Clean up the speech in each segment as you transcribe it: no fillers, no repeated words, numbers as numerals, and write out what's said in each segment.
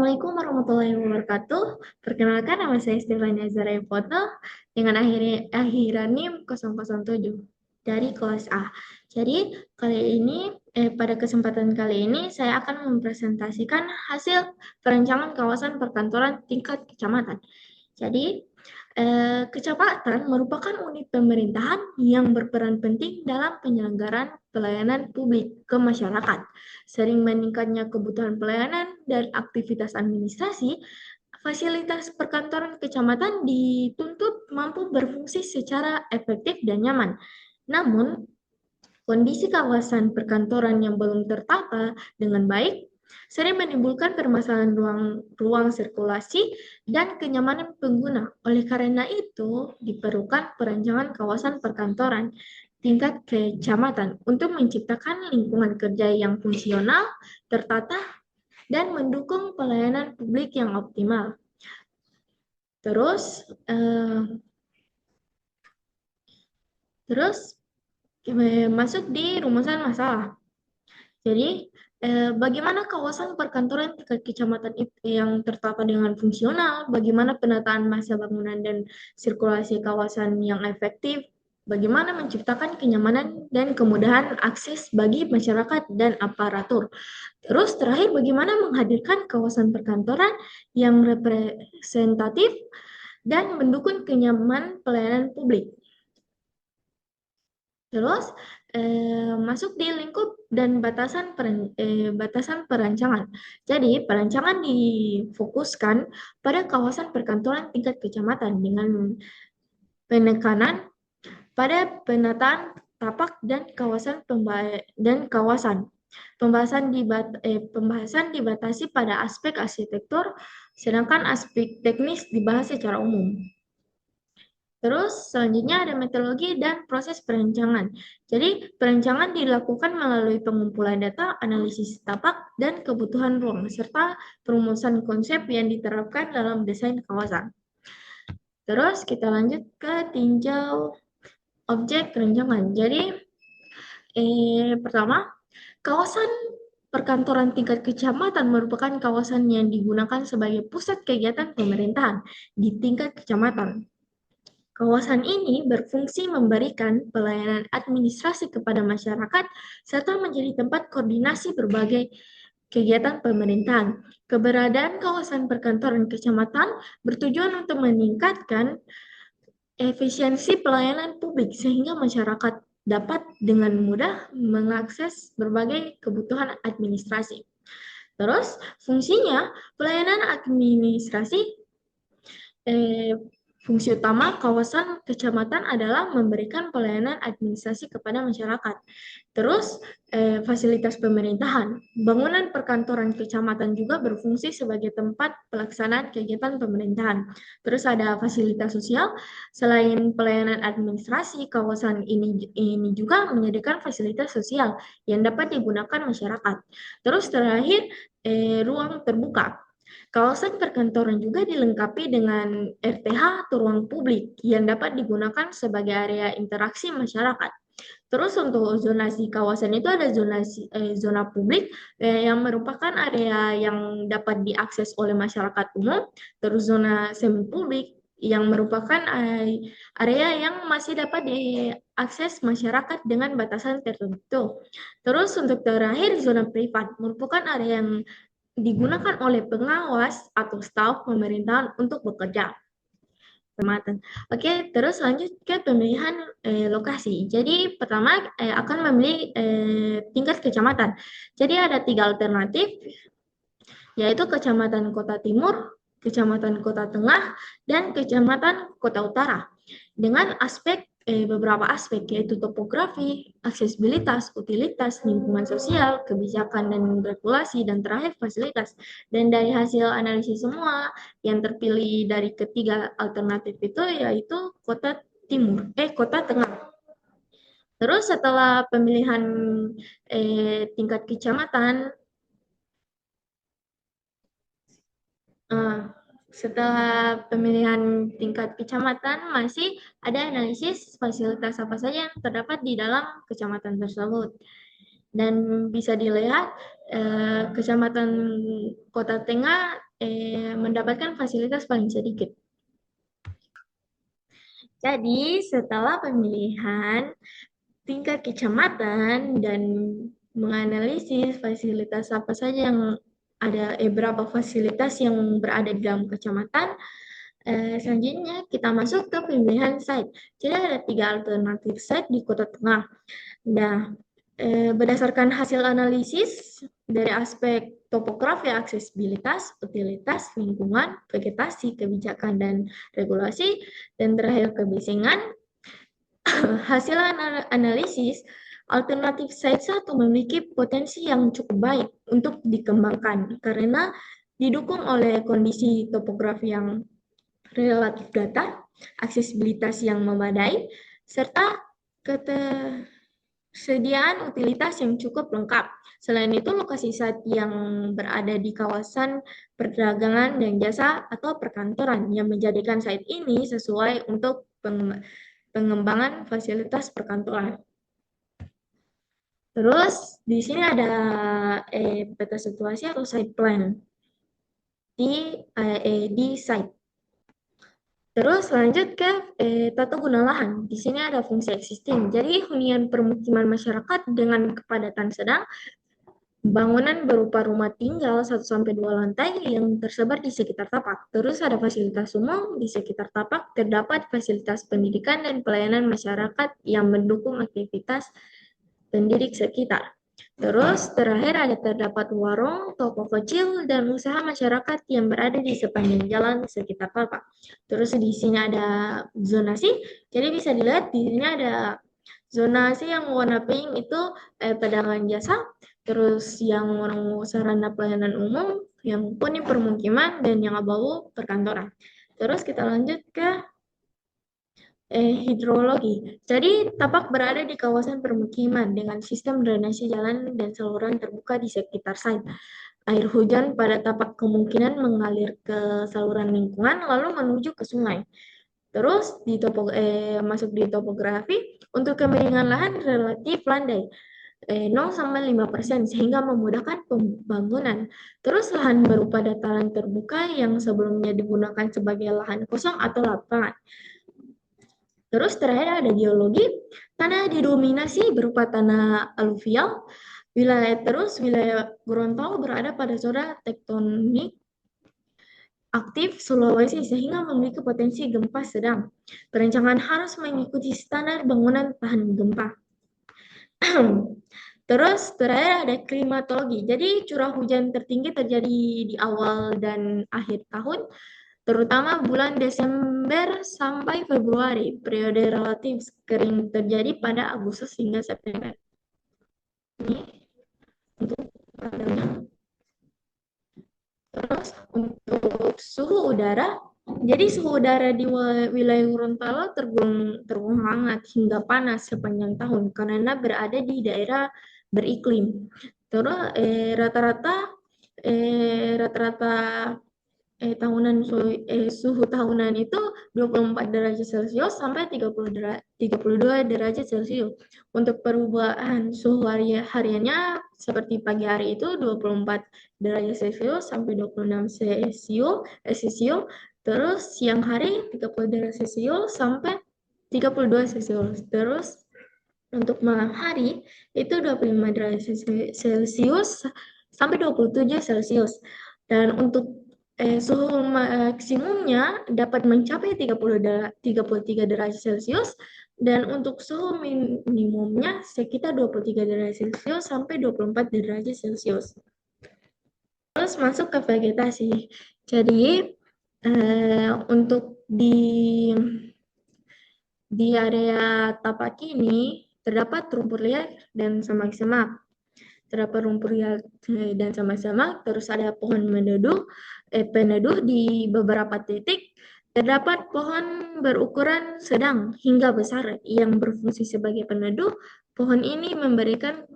Assalamualaikum warahmatullahi wabarakatuh. Perkenalkan, nama saya Stefania Zara Foto dengan akhiran NIM 007 dari kelas A. Jadi, pada kesempatan kali ini saya akan mempresentasikan hasil perencanaan kawasan perkantoran tingkat kecamatan. Jadi, kecamatan merupakan unit pemerintahan yang berperan penting dalam penyelenggaraan pelayanan publik ke masyarakat. Sering meningkatnya kebutuhan pelayanan dan aktivitas administrasi, fasilitas perkantoran kecamatan dituntut mampu berfungsi secara efektif dan nyaman. Namun, kondisi kawasan perkantoran yang belum tertata dengan baik sering menimbulkan permasalahan ruang sirkulasi dan kenyamanan pengguna. Oleh karena itu, diperlukan perencanaan kawasan perkantoran tingkat kecamatan untuk menciptakan lingkungan kerja yang fungsional, tertata, dan mendukung pelayanan publik yang optimal. Terus, eh, masuk di rumusan masalah. Jadi, bagaimana kawasan perkantoran tingkat kecamatan itu yang tertata dengan fungsional, bagaimana penataan masa bangunan dan sirkulasi kawasan yang efektif, bagaimana menciptakan kenyamanan dan kemudahan akses bagi masyarakat dan aparatur. Terus terakhir, bagaimana menghadirkan kawasan perkantoran yang representatif dan mendukung kenyamanan pelayanan publik. Terus masuk di lingkup dan batasan perancangan. Jadi perancangan difokuskan pada kawasan perkantoran tingkat kecamatan dengan penekanan pada penataan tapak dan kawasan. Pembahasan dibatasi pada aspek arsitektur, sedangkan aspek teknis dibahas secara umum. Terus selanjutnya ada metodologi dan proses perencanaan. Jadi perencanaan dilakukan melalui pengumpulan data, analisis tapak, dan kebutuhan ruang, serta perumusan konsep yang diterapkan dalam desain kawasan. Terus kita lanjut ke tinjau objek perencanaan. Jadi pertama, kawasan perkantoran tingkat kecamatan merupakan kawasan yang digunakan sebagai pusat kegiatan pemerintahan di tingkat kecamatan. Kawasan ini berfungsi memberikan pelayanan administrasi kepada masyarakat serta menjadi tempat koordinasi berbagai kegiatan pemerintahan. Keberadaan kawasan perkantoran kecamatan bertujuan untuk meningkatkan efisiensi pelayanan publik sehingga masyarakat dapat dengan mudah mengakses berbagai kebutuhan administrasi. Terus, fungsinya pelayanan administrasi fungsi utama kawasan kecamatan adalah memberikan pelayanan administrasi kepada masyarakat. Terus, fasilitas pemerintahan. Bangunan perkantoran kecamatan juga berfungsi sebagai tempat pelaksanaan kegiatan pemerintahan. Terus ada fasilitas sosial. Selain pelayanan administrasi, kawasan ini juga menyediakan fasilitas sosial yang dapat digunakan masyarakat. Terus terakhir, ruang terbuka. Kawasan perkantoran juga dilengkapi dengan RTH atau ruang publik yang dapat digunakan sebagai area interaksi masyarakat. Terus untuk zonasi kawasan itu ada zona publik yang merupakan area yang dapat diakses oleh masyarakat umum, terus zona semi publik yang merupakan area yang masih dapat diakses masyarakat dengan batasan tertentu. Terus untuk terakhir zona privat merupakan area yang digunakan oleh pengawas atau staf pemerintahan untuk bekerja. Oke, terus lanjut ke pemilihan lokasi. Jadi pertama akan memilih tingkat kecamatan. Jadi ada 3 alternatif, yaitu Kecamatan Kota Timur, Kecamatan Kota Tengah, dan Kecamatan Kota Utara. Dengan beberapa aspek yaitu topografi, aksesibilitas, utilitas, lingkungan sosial, kebijakan dan regulasi, dan terakhir fasilitas. Dan dari hasil analisis semua yang terpilih dari ketiga alternatif itu yaitu Kota Tengah. Terus setelah pemilihan tingkat kecamatan, setelah pemilihan tingkat kecamatan, masih ada analisis fasilitas apa saja yang terdapat di dalam kecamatan tersebut. Dan bisa dilihat, Kecamatan Kota Tengah mendapatkan fasilitas paling sedikit. Jadi, setelah pemilihan tingkat kecamatan dan menganalisis fasilitas apa saja yang ada, berapa fasilitas yang berada di dalam kecamatan, selanjutnya kita masuk ke pemilihan site. Jadi ada 3 alternatif site di Kota Tengah. Nah, berdasarkan hasil analisis dari aspek topografi, aksesibilitas, utilitas, lingkungan, vegetasi, kebijakan, dan regulasi, dan terakhir kebisingan, hasil analisis alternatif site 1 memiliki potensi yang cukup baik untuk dikembangkan karena didukung oleh kondisi topografi yang relatif datar, aksesibilitas yang memadai, serta ketersediaan utilitas yang cukup lengkap. Selain itu, lokasi site yang berada di kawasan perdagangan dan jasa atau perkantoran yang menjadikan site ini sesuai untuk pengembangan fasilitas perkantoran. Terus di sini ada peta situasi atau site plan di site. Terus lanjut ke tata guna lahan. Di sini ada fungsi existing. Jadi hunian permukiman masyarakat dengan kepadatan sedang, bangunan berupa rumah tinggal 1-2 lantai yang tersebar di sekitar tapak. Terus ada fasilitas umum di sekitar tapak, terdapat fasilitas pendidikan dan pelayanan masyarakat yang mendukung aktivitas pendidik sekitar. Terus terakhir ada terdapat warung, toko kecil, dan usaha masyarakat yang berada di sepanjang jalan sekitar tapak. Terus di sini ada zonasi. Jadi bisa dilihat di sini ada zonasi yang warna pink itu pedagang jasa, terus yang warna sarana pelayanan umum, yang kuning permukiman, dan yang abu-abu perkantoran. Terus kita lanjut ke hidrologi. Jadi, tapak berada di kawasan permukiman dengan sistem drainase jalan dan saluran terbuka di sekitar site. Air hujan pada tapak kemungkinan mengalir ke saluran lingkungan lalu menuju ke sungai. Terus masuk di topografi, untuk kemiringan lahan relatif landai. 0-5% sehingga memudahkan pembangunan. Terus lahan berupa dataran terbuka yang sebelumnya digunakan sebagai lahan kosong atau lapangan. Terus terakhir ada geologi, tanah didominasi berupa tanah aluvial. Wilayah Gorontalo berada pada zona tektonik aktif Sulawesi sehingga memiliki potensi gempa sedang. Perencanaan harus mengikuti standar bangunan tahan gempa. Terus terakhir ada klimatologi. Jadi curah hujan tertinggi terjadi di awal dan akhir tahun, terutama bulan Desember sampai Februari. Periode relatif kering terjadi pada Agustus hingga September. Ini untuk padanya. Terus untuk suhu udara, jadi suhu udara di wilayah Gorontalo tergolong hangat hingga panas sepanjang tahun karena berada di daerah beriklim. Terus rata-rata suhu tahunan itu 24 derajat Celcius sampai 32 derajat Celcius. Untuk perubahan suhu hariannya seperti pagi hari itu 24 derajat Celcius sampai 26 Celcius. Terus siang hari 30 derajat Celcius sampai 32 Celcius. Terus untuk malam hari itu 25 derajat Celcius sampai 27 Celcius. Dan untuk suhu maksimumnya dapat mencapai 33 derajat Celcius dan untuk suhu minimumnya sekitar 23 derajat Celcius sampai 24 derajat Celcius. Terus masuk ke vegetasi. Jadi untuk di area tapak ini terdapat rumput liar dan semak-semak. Terdapat rumput liar dan semak-semak, terus ada pohon peneduh di beberapa titik. Terdapat pohon berukuran sedang hingga besar yang berfungsi sebagai peneduh. Pohon ini memberikan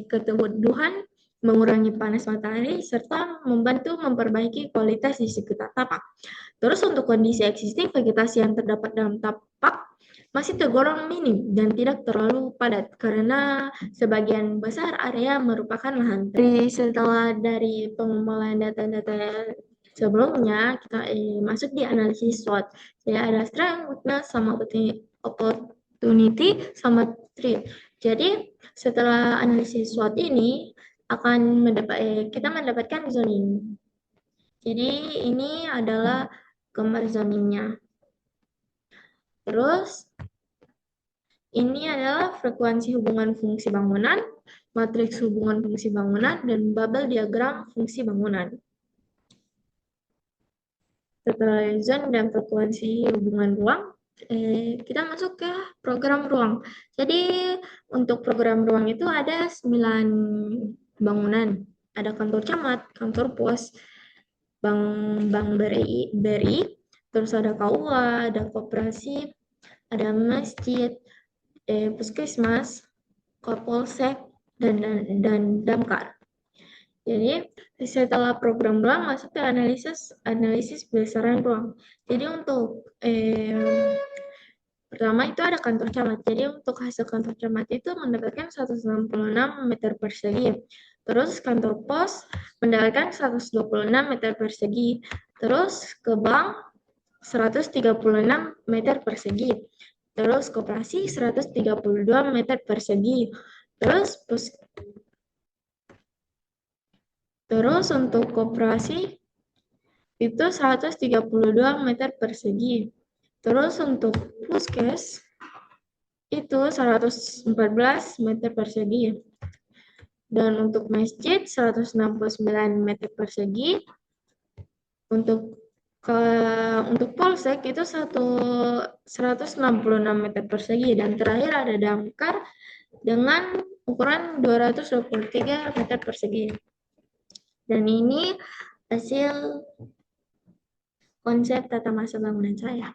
keteduhan, mengurangi panas matahari, serta membantu memperbaiki kualitas di sekitar tapak. Terus untuk kondisi existing, vegetasi yang terdapat dalam tapak masih tergolong minim dan tidak terlalu padat karena sebagian besar area merupakan lahan. Setelah dari pengumpulan data-data Sebelumnya kita masuk di analisis SWOT. Jadi ada strength, weakness, sama opportunity, sama threat. Jadi setelah analisis SWOT ini kita mendapatkan zoning. Jadi ini adalah gambar zoningnya. Terus ini adalah frekuensi hubungan fungsi bangunan, matriks hubungan fungsi bangunan, dan bubble diagram fungsi bangunan. Setelah zone dan frekuensi hubungan ruang, kita masuk ke program ruang. Jadi untuk program ruang itu ada 9 bangunan. Ada kantor camat, kantor pos, bank BRI, terus ada KUA, ada koperasi, ada masjid, puskesmas, Kapolsek, dan Damkar. Jadi setelah program ruang masuk ke analisis besaran ruang. Jadi untuk pertama itu ada kantor camat. Jadi untuk hasil kantor camat itu mendapatkan 166 meter persegi. Terus kantor pos mendapatkan 126 meter persegi. Terus ke bank 136 meter persegi. Terus koperasi 132 meter persegi. Terus untuk koperasi itu 132 meter persegi. Terus untuk puskes itu 114 meter persegi. Dan untuk masjid 169 meter persegi. Untuk polsek itu 166 meter persegi. Dan terakhir ada damkar dengan ukuran 223 meter persegi. Dan ini hasil konsep tata masa bangunan saya.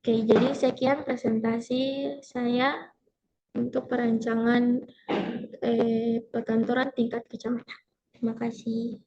Oke, jadi sekian presentasi saya untuk perancangan perkantoran tingkat kecamatan. Terima kasih.